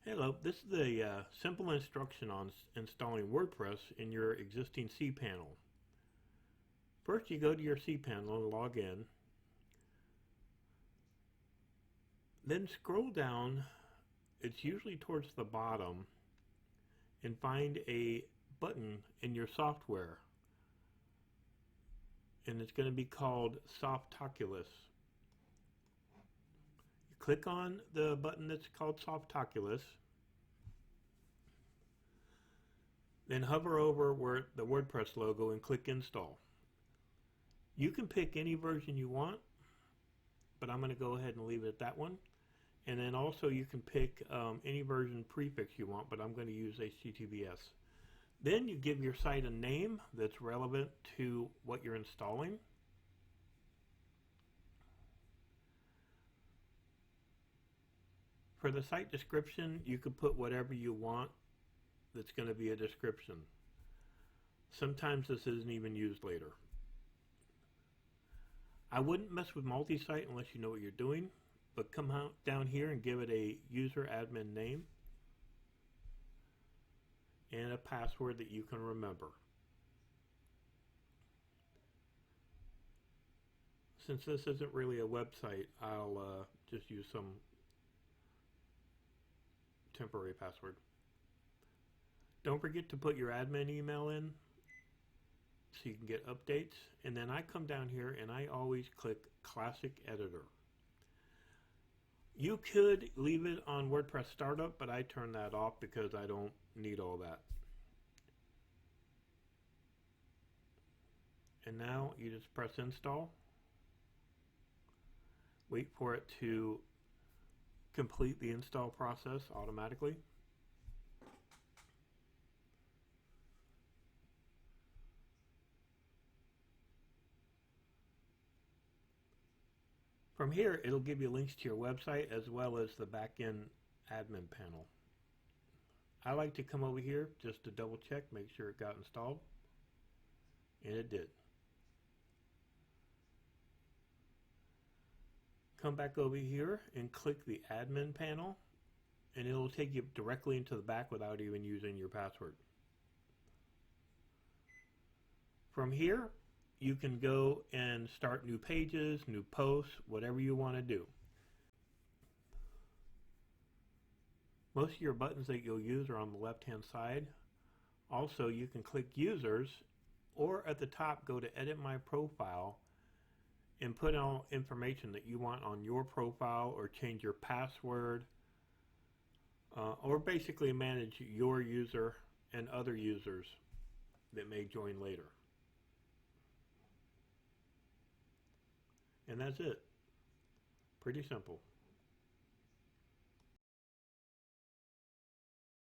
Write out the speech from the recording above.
Hello, this is a simple instruction on installing WordPress in your existing cPanel. First, you go to your cPanel and log in. Then scroll down, it's usually towards the bottom, and find a button in your software. And it's going to be called Softaculous. You click on the button that's called Softaculous. Then hover over where the WordPress logo and click install. You can pick any version you want, but I'm going to go ahead and leave it at that one. And then also you can pick any version prefix you want, but I'm going to use HTTPS. Then you give your site a name that's relevant to what you're installing. For the site description, you can put whatever you want that's going to be a description. Sometimes this isn't even used later. I wouldn't mess with multi-site unless you know what you're doing, but come out down here and give it a user admin name and a password that you can remember. Since this isn't really a website, I'll just use some temporary password. Don't forget to put your admin email in so you can get updates. And then I come down here and I always click Classic Editor. You could leave it on WordPress Startup, but I turn that off because I don't need all that. And now you just press install. Wait for it to complete the install process automatically. From here, it'll give you links to your website as well as the backend admin panel. I like to come over here just to double check, make sure it got installed. And it did. Come back over here and click the admin panel, and it'll take you directly into the back without even using your password. From here, you can go and start new pages, new posts, whatever you want to do. Most of your buttons that you'll use are on the left-hand side. Also, you can click users, or at the top, go to edit my profile and put all information that you want on your profile, or change your password, or basically manage your user and other users that may join later. And that's it. Pretty simple.